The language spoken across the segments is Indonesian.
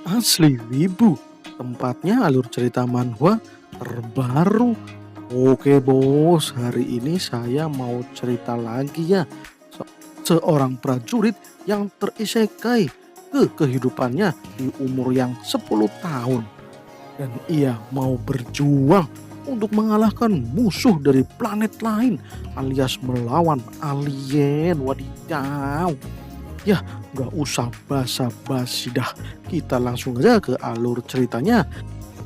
Asli Wibu, tempatnya alur cerita manhwa terbaru. Oke bos, hari ini saya mau cerita lagi ya. Seorang prajurit yang terisekai ke kehidupannya di umur yang 10 tahun. Dan ia mau berjuang untuk mengalahkan musuh dari planet lain alias melawan alien. Wadidaw. Ya, nggak usah basa-basi dah. Kita langsung aja ke alur ceritanya,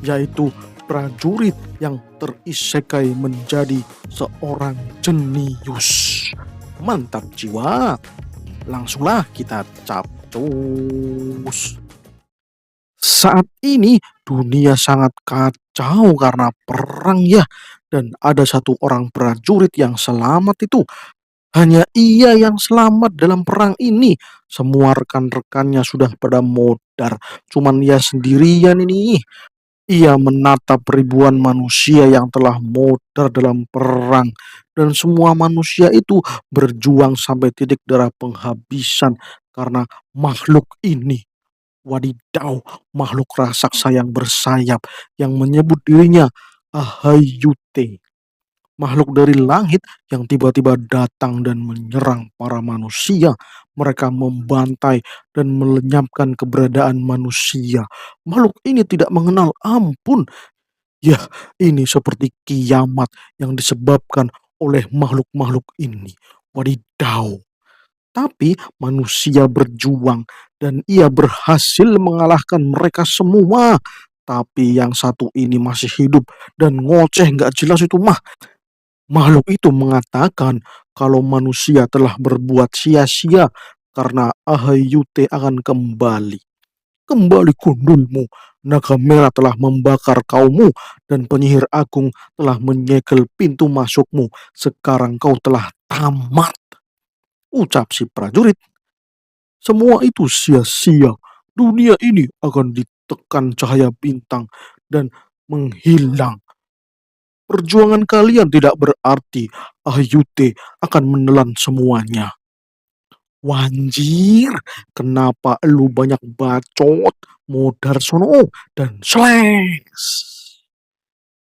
yaitu prajurit yang terisekai menjadi seorang jenius. Mantap jiwa. Langsunglah kita capcus. Saat ini dunia sangat kacau karena perang ya. Dan ada satu orang prajurit yang selamat itu. Hanya ia yang selamat dalam perang ini. Semua rekan-rekannya sudah pada modar. Cuman ia sendirian ini. Ia menatap ribuan manusia yang telah modar dalam perang. Dan semua manusia itu berjuang sampai titik darah penghabisan karena makhluk ini. Wadidaw, makhluk raksasa yang bersayap yang menyebut dirinya Ahayute. Makhluk dari langit yang tiba-tiba datang dan menyerang para manusia. Mereka membantai dan melenyapkan keberadaan manusia. Makhluk ini tidak mengenal ampun. Ya, ini seperti kiamat yang disebabkan oleh makhluk-makhluk ini. Wadidaw. Tapi manusia berjuang dan ia berhasil mengalahkan mereka semua. Tapi yang satu ini masih hidup dan ngoceh nggak jelas itu mah. Makhluk itu mengatakan kalau manusia telah berbuat sia-sia karena Ahayute akan kembali. Kembali kundulmu, naga merah telah membakar kaummu dan penyihir agung telah menyegel pintu masukmu. Sekarang kau telah tamat, ucap si prajurit. Semua itu sia-sia. Dunia ini akan ditekan cahaya bintang dan menghilang. Perjuangan kalian tidak berarti. Ahyute akan menelan semuanya. Wanjir, kenapa lu banyak bacot, modar sono, dan slangs?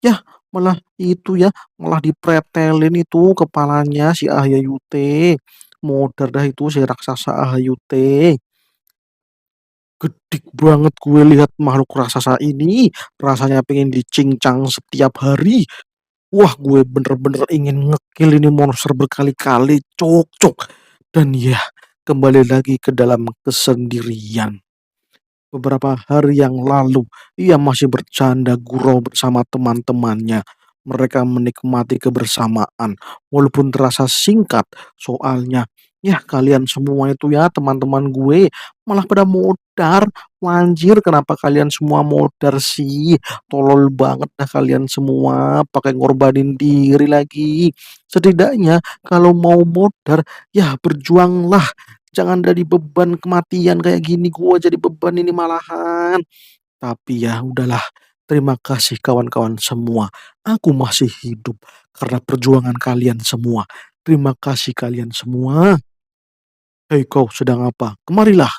Ya, malah itu ya, malah dipretelin itu kepalanya si Ahyute. Modar dah itu si raksasa Ahyute. Gedik banget gue lihat makhluk raksasa ini. Rasanya pengen dicincang setiap hari. Wah, gue bener-bener ingin ngekill ini monster berkali-kali, cok. Dan ya, kembali lagi ke dalam kesendirian. Beberapa hari yang lalu, ia masih bercanda gurau bersama teman-temannya. Mereka menikmati kebersamaan, walaupun terasa singkat. Soalnya, ya kalian semua itu ya teman-teman gue, malah pada modar. Wanjir, kenapa kalian semua modar sih? Tolol banget dah kalian semua, pakai ngorbanin diri lagi. Setidaknya, kalau mau modar, ya berjuanglah. Jangan jadi beban kematian kayak gini, gua jadi beban ini malahan. Tapi ya udahlah, terima kasih kawan-kawan semua. Aku masih hidup karena perjuangan kalian semua. Terima kasih kalian semua. Hei kau sedang apa? Kemarilah.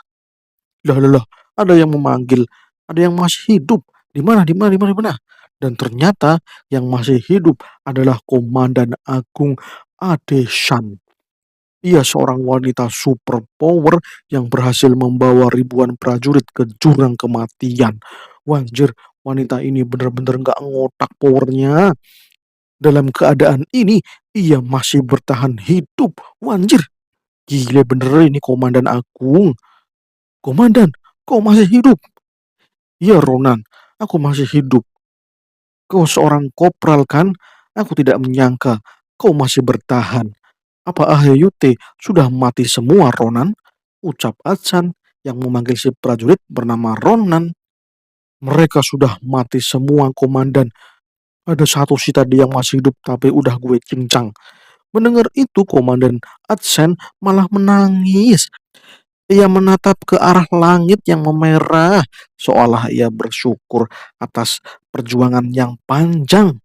Lah, ada yang memanggil, ada yang masih hidup. Di mana, di mana, di mana, di mana? Dan ternyata yang masih hidup adalah Komandan Agung Adeshan. Ia seorang wanita super power yang berhasil membawa ribuan prajurit ke jurang kematian. Wanjir, wanita ini benar-benar nggak ngotak powernya. Dalam keadaan ini, ia masih bertahan hidup. Wanjir, gile bener ini Komandan Agung. Komandan, kau masih hidup? Iya Ronan, aku masih hidup. Kau seorang kopral kan? Aku tidak menyangka kau masih bertahan. Apa Ahyute sudah mati semua, Ronan? Ucap Atsan yang memanggil si prajurit bernama Ronan. Mereka sudah mati semua, komandan. Ada satu sih tadi yang masih hidup, tapi udah gue cincang. Mendengar itu, Komandan Atsan malah menangis. Ia menatap ke arah langit yang memerah, seolah ia bersyukur atas perjuangan yang panjang.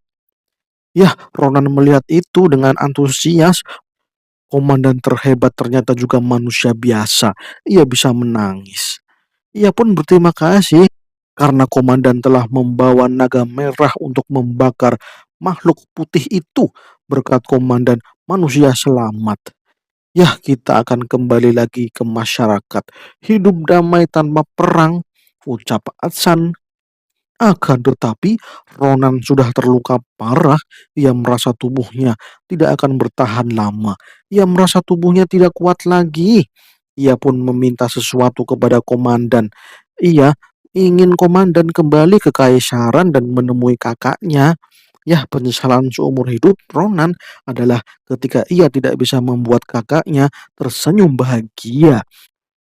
Ya, Ronan melihat itu dengan antusias. Komandan terhebat ternyata juga manusia biasa. Ia bisa menangis. Ia pun berterima kasih. karena komandan telah membawa naga merah untuk membakar makhluk putih itu. Berkat komandan, manusia selamat. Ya, kita akan kembali lagi ke masyarakat. Hidup damai tanpa perang, ucap Atsan. Akan tetapi, Ronan sudah terluka parah. Ia merasa tubuhnya tidak akan bertahan lama. Ia merasa tubuhnya tidak kuat lagi. Ia pun meminta sesuatu kepada komandan. Ia ingin komandan kembali ke Kaisaran dan menemui kakaknya. Ya, penyesalan seumur hidup Ronan adalah ketika ia tidak bisa membuat kakaknya tersenyum bahagia.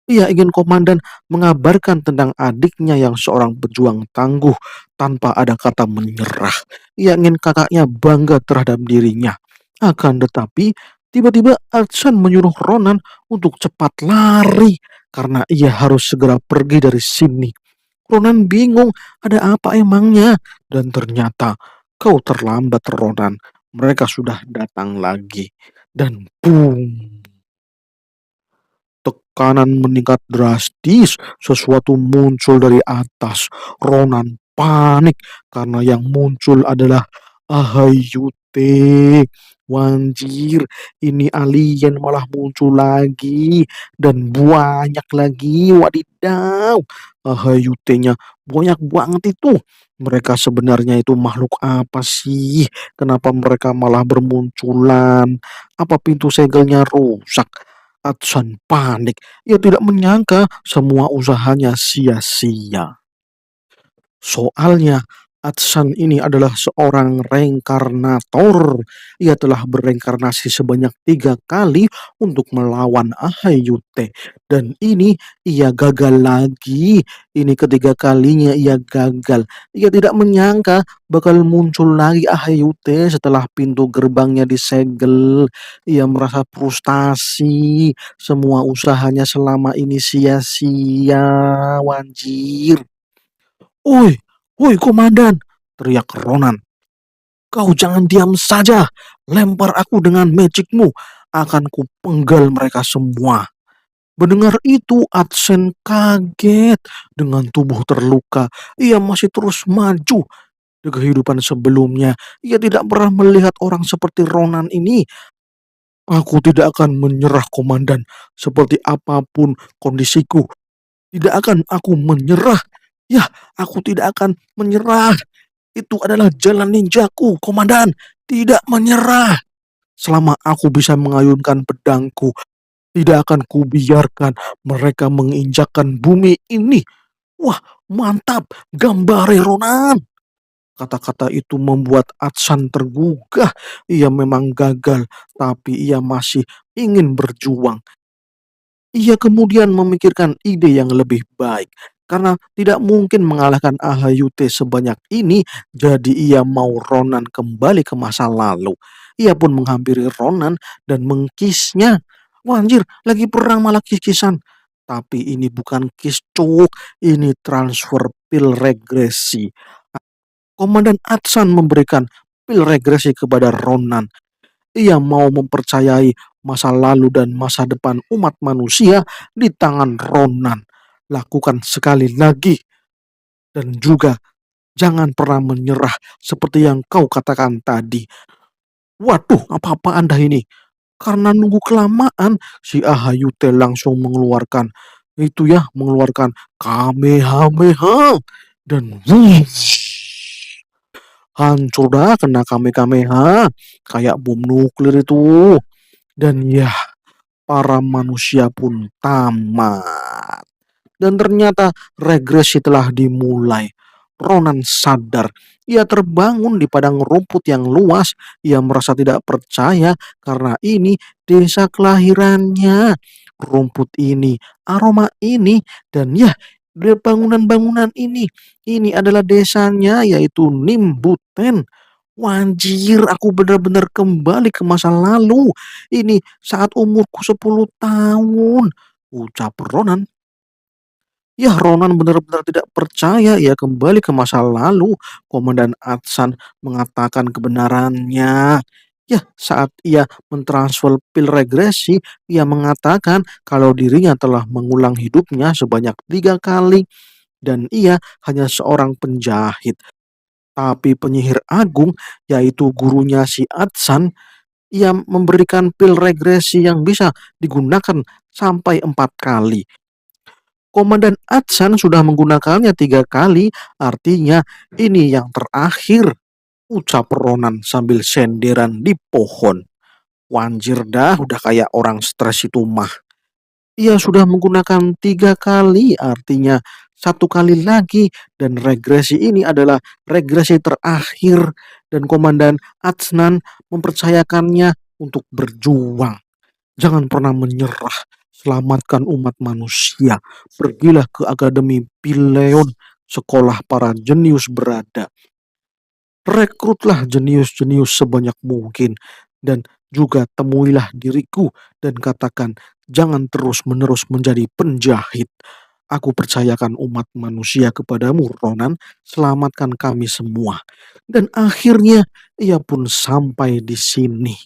Ia ingin komandan mengabarkan tentang adiknya yang seorang pejuang tangguh tanpa ada kata menyerah. Ia ingin kakaknya bangga terhadap dirinya. Akan tetapi, tiba-tiba Aksan menyuruh Ronan untuk cepat lari karena ia harus segera pergi dari sini. Ronan bingung, ada apa emangnya? Dan ternyata, kau terlambat Ronan. Mereka sudah datang lagi. Dan boom. Tekanan meningkat drastis, sesuatu muncul dari atas. Ronan panik karena yang muncul adalah Ahayute. Wanjir, ini alien malah muncul lagi dan banyak lagi. Wadidaw, Ahayute-nya banyak banget itu. Mereka sebenarnya itu makhluk apa sih? Kenapa mereka malah bermunculan? Apa pintu segelnya rusak? Atsan panik. Ia tidak menyangka semua usahanya sia-sia. Soalnya, Atsan ini adalah seorang reinkarnator. Ia telah bereinkarnasi sebanyak 3 kali untuk melawan Ahayute. Dan ini ia gagal lagi. Ini ketiga kalinya ia gagal. Ia tidak menyangka bakal muncul lagi Ahayute setelah pintu gerbangnya disegel. Ia merasa frustasi. Semua usahanya selama ini sia-sia. Wanjir. "Woi, woi komandan!" teriak Ronan. "Kau jangan diam saja. Lempar aku dengan magicmu. Akan kupenggal mereka semua." Mendengar itu, Adsen kaget. Dengan tubuh terluka, ia masih terus maju. Di kehidupan sebelumnya, ia tidak pernah melihat orang seperti Ronan ini. "Aku tidak akan menyerah, komandan. Seperti apapun kondisiku, tidak akan aku menyerah. Ya, aku tidak akan menyerah. Itu adalah jalan ninjaku, komandan. Tidak menyerah. Selama aku bisa mengayunkan pedangku, tidak akan kubiarkan mereka menginjakkan bumi ini." Wah, mantap. Gambare Ronan. Kata-kata itu membuat Atsan tergugah. Ia memang gagal, tapi ia masih ingin berjuang. Ia kemudian memikirkan ide yang lebih baik. Karena tidak mungkin mengalahkan Ahayute sebanyak ini, jadi ia mau Ronan kembali ke masa lalu. Ia pun menghampiri Ronan dan mengkisnya. Wah, anjir, lagi perang malah kis-kisan. Tapi ini bukan kis cuk, ini transfer pil regresi. Komandan Atsan memberikan pil regresi kepada Ronan. Ia mau mempercayai masa lalu dan masa depan umat manusia di tangan Ronan. Lakukan sekali lagi. Dan juga jangan pernah menyerah seperti yang kau katakan tadi. Waduh, apa-apa Anda ini? Karena nunggu kelamaan, si Ahayute langsung mengeluarkan Kamehameha. Dan hancur dah kena Kamehameha. Kayak bom nuklir itu. Dan ya, para manusia pun tamat. Dan ternyata regresi telah dimulai. Ronan sadar. Ia terbangun di padang rumput yang luas. Ia merasa tidak percaya karena ini desa kelahirannya. Rumput ini, aroma ini, dan ya, bangunan-bangunan ini. Ini adalah desanya, yaitu Nimbuten. Wanjir, aku benar-benar kembali ke masa lalu. Ini saat umurku 10 tahun. Ucap Ronan. Ya, Ronan benar-benar tidak percaya ia kembali ke masa lalu. Komandan Atsan mengatakan kebenarannya. Ya, saat ia mentransfer pil regresi, ia mengatakan kalau dirinya telah mengulang hidupnya sebanyak 3 kali. dan ia hanya seorang penjahit. Tapi penyihir agung, yaitu gurunya si Adsan, ia memberikan pil regresi yang bisa digunakan sampai 4 kali. Komandan Adsan sudah menggunakannya 3 kali, artinya ini yang terakhir, ucap Ronan sambil senderan di pohon. Wanjir dah, udah kayak orang stres itu mah. Ia sudah menggunakan 3 kali, artinya 1 kali lagi, dan regresi ini adalah regresi terakhir, dan Komandan Adnan mempercayakannya untuk berjuang. Jangan pernah menyerah, selamatkan umat manusia. Pergilah ke Akademi Pileon, sekolah para jenius berada. Rekrutlah jenius-jenius sebanyak mungkin, dan juga temuilah diriku dan katakan, jangan terus-menerus menjadi penjahit. Aku percayakan umat manusia kepadamu, Ronan. Selamatkan kami semua. Dan akhirnya ia pun sampai di sini.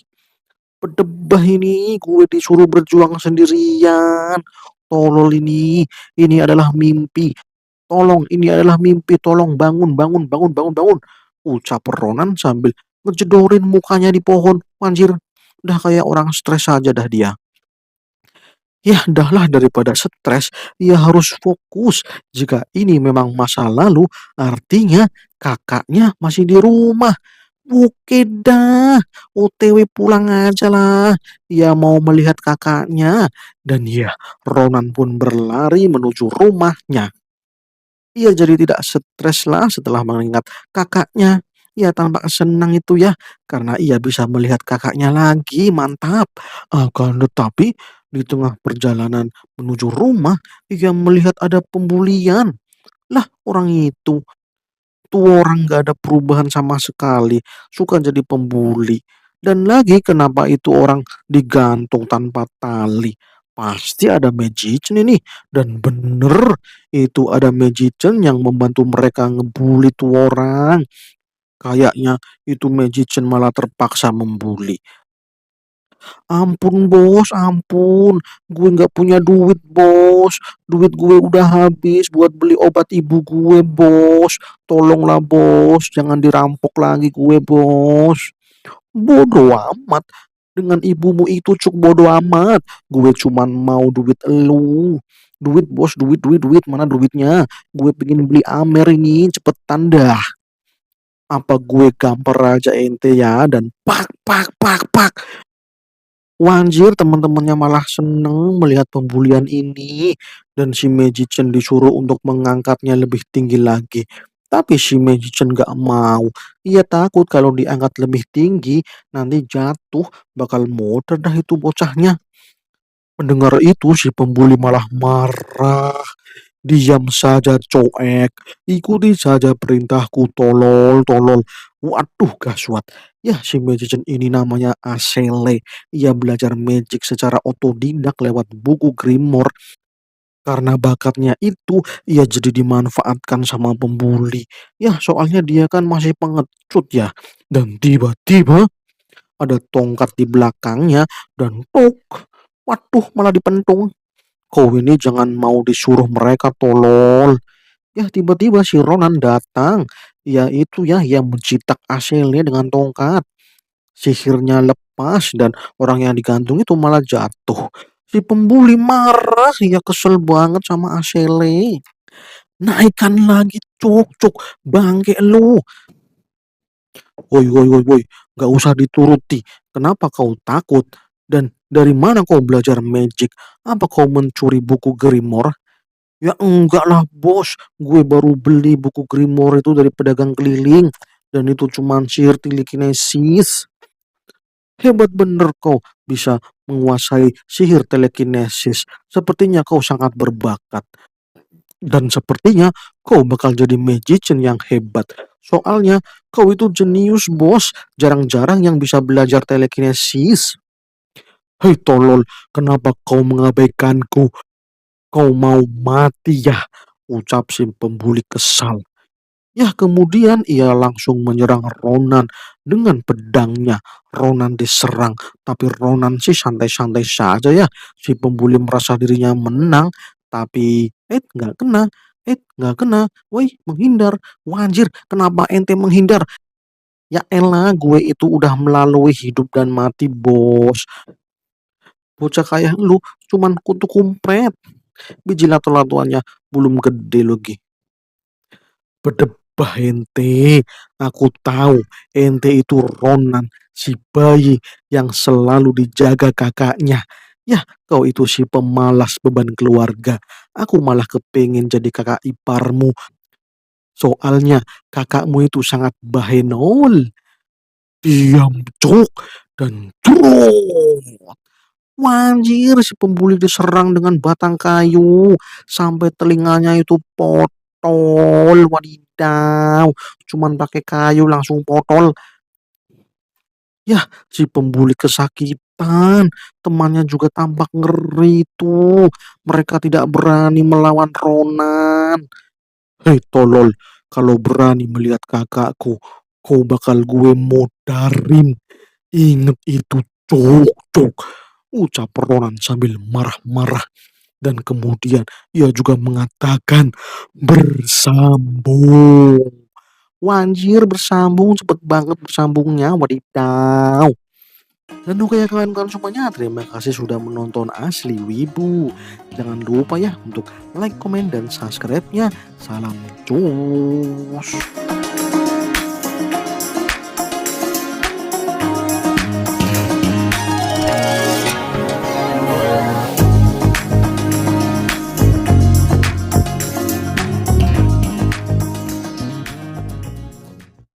Pedebah ini, gue disuruh berjuang sendirian. Tolol ini. Ini adalah mimpi. Tolong, ini adalah mimpi. Tolong bangun, bangun, bangun, bangun, bangun. Ucap Ronan sambil ngejedorin mukanya di pohon. Anjir, udah kayak orang stres aja dah dia. Ya, dahlah daripada stres, ia harus fokus. Jika ini memang masa lalu, artinya kakaknya masih di rumah. Oke dah, OTW pulang aja lah. Ia mau melihat kakaknya. Dan ya, Ronan pun berlari menuju rumahnya. Ia jadi tidak stres lah setelah mengingat kakaknya. Ia tampak senang itu ya, karena ia bisa melihat kakaknya lagi, mantap. Akan tetapi, di tengah perjalanan menuju rumah, ia melihat ada pembulian. Lah, orang itu, tuh orang gak ada perubahan sama sekali, suka jadi pembuli. Dan lagi kenapa itu orang digantung tanpa tali? Pasti ada magician ini. Dan bener, itu ada magician yang membantu mereka ngebully tuh orang. Kayaknya itu magician malah terpaksa membuli. Ampun bos, ampun. Gue nggak punya duit bos. Duit gue udah habis buat beli obat ibu gue bos. Tolonglah bos, jangan dirampok lagi gue bos. Bodoh amat. Dengan ibumu itu cuk bodoh amat. Gue cuman mau duit elu. Duit bos, duit, duit, duit. Mana duitnya? Gue pengen beli Amer ini. Cepetan dah. Apa gue gamper aja ente ya. Dan pak, pak, pak, pak. Wanjir, teman-temannya malah seneng melihat pembulian ini, dan si Magician disuruh untuk mengangkatnya lebih tinggi lagi. Tapi si Magician gak mau. Ia takut kalau diangkat lebih tinggi, nanti jatuh, bakal modar dah itu bocahnya. Mendengar itu, si pembuli malah marah. Diam saja coek, ikuti saja perintahku tolol, tolol. Waduh gaswat. Ya si magician ini namanya Asele. Ia belajar magic secara otodidak lewat buku Grimoire. Karena bakatnya itu, ia jadi dimanfaatkan sama pembuli. Ya soalnya dia kan masih pengecut ya. Dan tiba-tiba ada tongkat di belakangnya dan tok. Waduh malah dipentung. Kau ini jangan mau disuruh mereka tolol. Ya tiba-tiba si Ronan datang. Ya itu ya yang mencitak Ashley dengan tongkat. Sihirnya lepas dan orang yang digantung itu malah jatuh. Si pembuli marah, ya kesel banget sama Ashley. Naikkan lagi cuk cuk bangke lu. Woi woi woi woi, gak usah dituruti. Kenapa kau takut? Dan dari mana kau belajar magic? Apa kau mencuri buku Grimoire? Ya enggak lah bos, gue baru beli buku Grimoire itu dari pedagang keliling. Dan itu cuman sihir telekinesis. Hebat bener kau bisa menguasai sihir telekinesis. Sepertinya kau sangat berbakat. Dan sepertinya kau bakal jadi magician yang hebat. Soalnya kau itu jenius bos. Jarang-jarang yang bisa belajar telekinesis. Hei tolol, kenapa kau mengabaikanku? Kau mau mati ya? Ucap si pembuli kesal. Ya kemudian ia langsung menyerang Ronan dengan pedangnya. Ronan diserang, tapi Ronan sih santai-santai saja ya. Si pembuli merasa dirinya menang, tapi nggak kena. Nggak kena. Woi, menghindar. Wanjir, kenapa ente menghindar? Ya elah, gue itu udah melalui hidup dan mati, Bos. Bocah kayak lu cuman kutu kumpret. Biji lato-latoannya belum gede lagi. Berdebah ente. Aku tahu ente itu Ronan, si bayi yang selalu dijaga kakaknya. Yah, kau itu si pemalas beban keluarga. Aku malah kepengen jadi kakak iparmu. Soalnya kakakmu itu sangat bahenol. Diam, cuk. Dan cerot. Wanjir, si pembuli diserang dengan batang kayu sampai telinganya itu potol. Wadidaw, cuman pakai kayu langsung potol. Yah, si pembuli kesakitan. Temannya juga tampak ngeri tuh. Mereka tidak berani melawan Ronan. Hei tolol, kalau berani melihat kakakku, kau bakal gue modarin. Ingat itu, cok, cok. Ucap Ronan sambil marah-marah. Dan kemudian ia juga mengatakan bersambung. Wanjir, bersambung, cepet banget bersambungnya, wadidaw. Dan oke ya kawan-kawan semuanya, terima kasih sudah menonton Asli Wibu. Jangan lupa ya untuk like, komen, dan subscribe-nya. Salam cus.